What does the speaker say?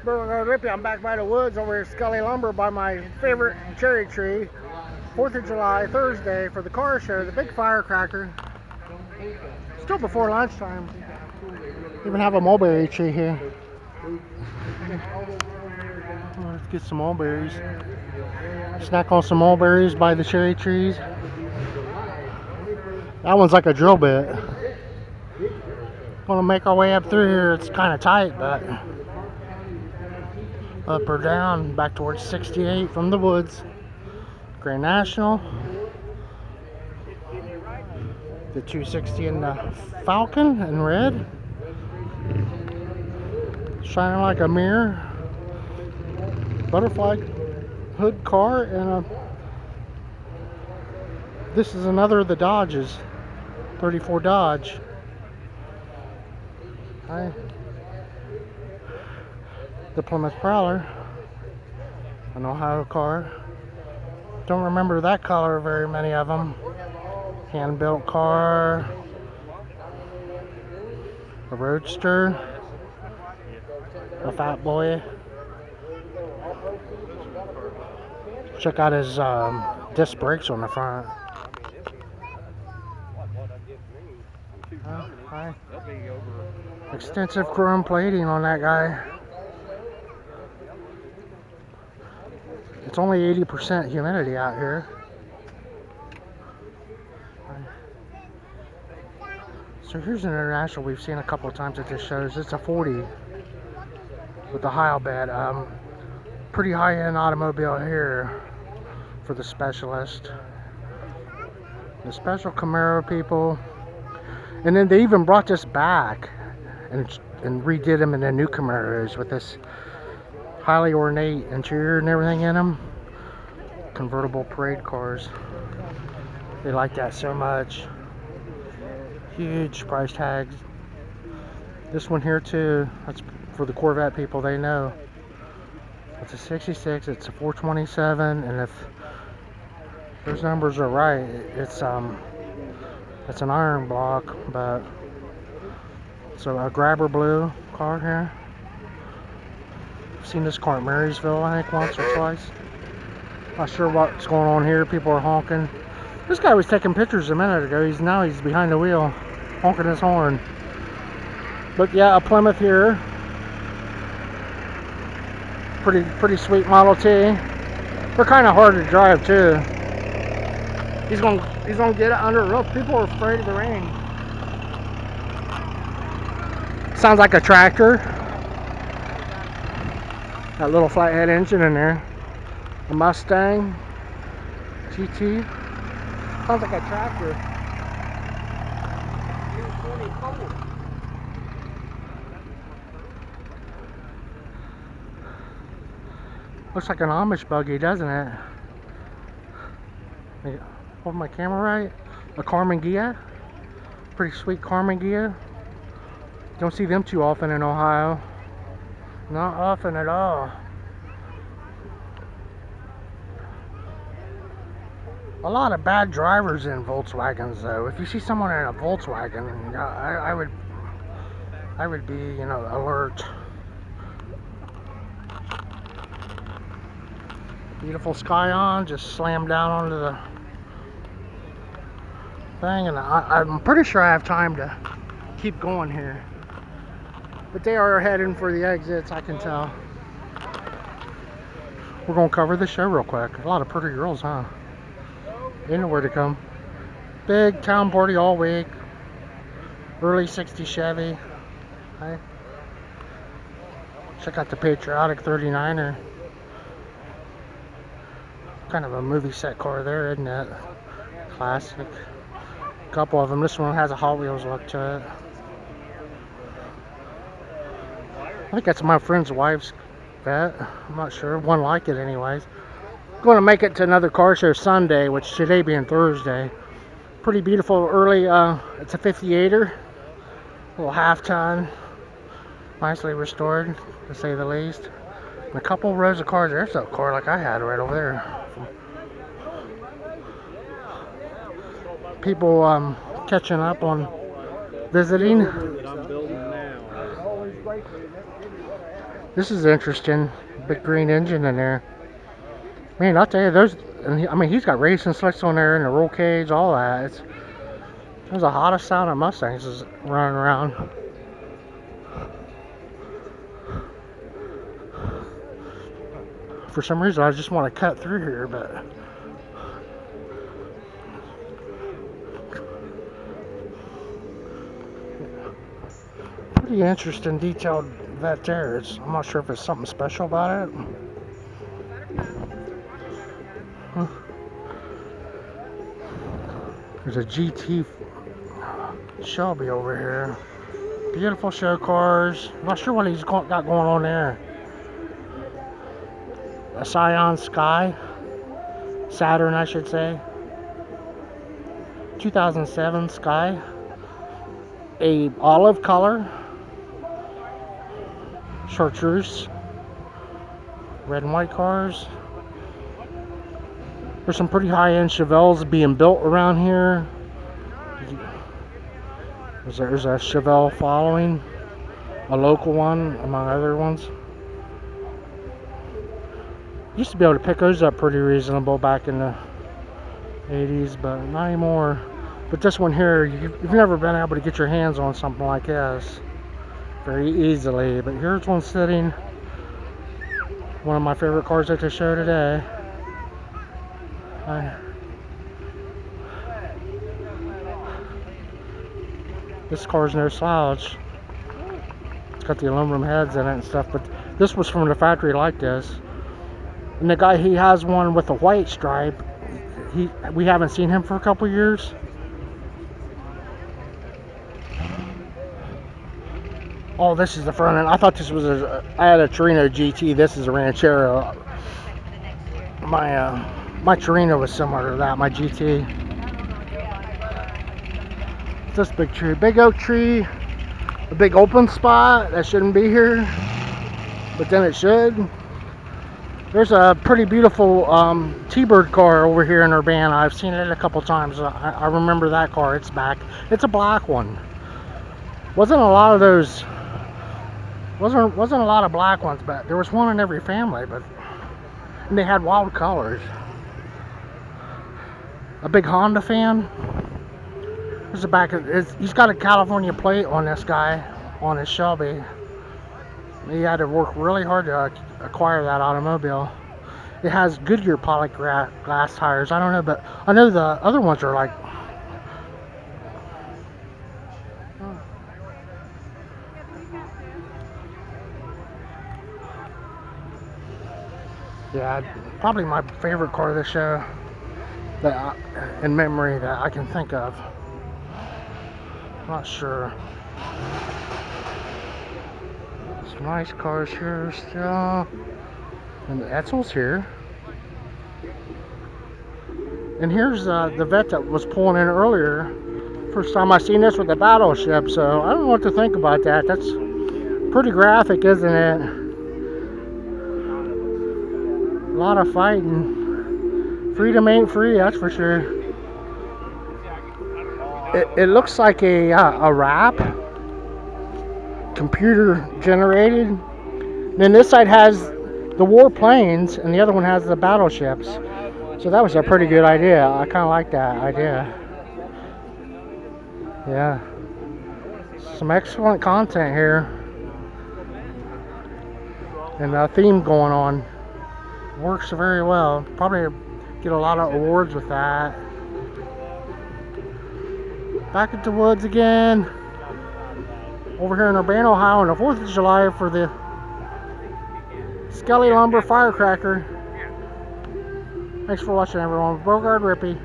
Rippy, I'm back by the woods over at Skelley Lumber by my favorite cherry tree. 4th of July, Thursday, for the car show, the big firecracker. Still before lunchtime. Even have a mulberry tree here. Let's get some mulberries. Snack on some mulberries by the cherry trees. That one's like a drill bit. Gonna make our way up through here. It's kind of tight, but up or down, back towards 68 from the woods. Grand National. The 260 in the Falcon in red. Shining like a mirror. Butterfly hood car, and this is another of the Dodges. 34 Dodge. Hi. The Plymouth Prowler. An Ohio car. Don't remember that color, very many of them. Hand-built car. A Roadster. A Fat Boy. Check out his disc brakes on the front. Hi. Extensive chrome plating on that guy. It's only 80% humidity out here. So here's an International we've seen a couple of times at this shows. It's a 40 with the Heil bed. Pretty high-end automobile here for the specialist. The special Camaro people. And then they even brought this back and redid them in the new Camaros with this highly ornate interior and everything in them. Convertible parade cars. They like that so much. Huge price tags. This one here too, that's for the Corvette people, they know. It's a 66, it's a 427, and if those numbers are right, it's an iron block, but so a grabber blue car here. I've seen this car at Marysville, I think, once or twice. Not sure what's going on here. People are honking. This guy was taking pictures a minute ago. Now he's behind the wheel, honking his horn. But yeah, a Plymouth here. Pretty sweet Model T. They're kind of hard to drive too. He's gonna get it under a roof. People are afraid of the rain. Sounds like a tractor. That little flathead engine in there. A Mustang GT. Sounds like a tractor. Looks like an Amish buggy, doesn't it? Hold my camera right. A Carmen Ghia. Pretty sweet Carmen Ghia. Don't see them too often in Ohio. Not often at all. A lot of bad drivers in Volkswagens though. If you see someone in a Volkswagen, I would be, you know, alert. Beautiful Scion, just slammed down onto the thing, and I'm pretty sure I have time to keep going here. But they are heading for the exits, I can tell. We're gonna cover the show real quick. A lot of pretty girls, huh? They know where to come. Big town party all week. Early 60 Chevy. Hi. Check out the patriotic 39er. Kind of a movie set car there, isn't it? Classic. A couple of them. This one has a Hot Wheels look to it. I think that's my friend's wife's vet. I'm not sure. One like it anyways. Going to make it to another car show Sunday, which today being Thursday. Pretty beautiful early, it's a 58er. A little half ton. Nicely restored, to say the least. And a couple rows of cars. There's a car like I had right over there. People catching up on visiting. This is interesting. Big green engine in there. Man, I'll tell you, those. And I mean, he's got racing slicks on there and the roll cage, all that. There's the hottest sound of Mustangs is running around. For some reason, I just want to cut through here, but pretty interesting, detailed vet there. I'm not sure if it's something special about it. There's a GT Shelby over here. Beautiful show cars. I'm not sure what he's got going on there. A Scion Sky. Saturn, I should say. 2007 Sky. A olive color. Chartreuse. Red and white cars. There's some pretty high-end Chevelles being built around here. There's a Chevelle following, a local one among other ones. Used to be able to pick those up pretty reasonable back in the 80s, but not anymore. But this one here, you've never been able to get your hands on something like this very easily. But here's one sitting, one of my favorite cars at the show today. This car's no slouch. It's got the aluminum heads in it and stuff, but this was from the factory like this. And the guy, he has one with a white stripe. We haven't seen him for a couple years. Oh, this is the front end. I thought this was I had a Torino GT. This is a Ranchero. My Torino was similar to that, my GT. This big tree, big oak tree, a big open spot that shouldn't be here, but then it should. There's a pretty beautiful T-Bird car over here in Urbana. I've seen it a couple times. I remember that car. It's back. It's a black one. Wasn't a lot of those. Wasn't a lot of black ones, but there was one in every family. And they had wild colors. A big Honda fan. There's the back of he's got a California plate on this guy, on his Shelby. He had to work really hard to acquire that automobile. It has Goodyear poly glass tires. I don't know, but I know the other ones are like. Yeah, probably my favorite car of the show that in memory that I can think of. Not sure. Some nice cars here still. And the Etzel's here. And here's the vet that was pulling in earlier. First time I seen this with the battleship, so I don't know what to think about that. That's pretty graphic, isn't it? A lot of fighting. Freedom ain't free, that's for sure. It looks like a wrap, computer generated. Then this side has the warplanes, and the other one has the battleships. So that was a pretty good idea. I kind of like that idea. Yeah, some excellent content here, and a theme going on. Works very well. Probably get a lot of awards with that. Back at the woods again, over here in Urbana, Ohio, on the 4th of July for the Skelley Lumber Firecracker. Thanks for watching, everyone. Bogard Rippy.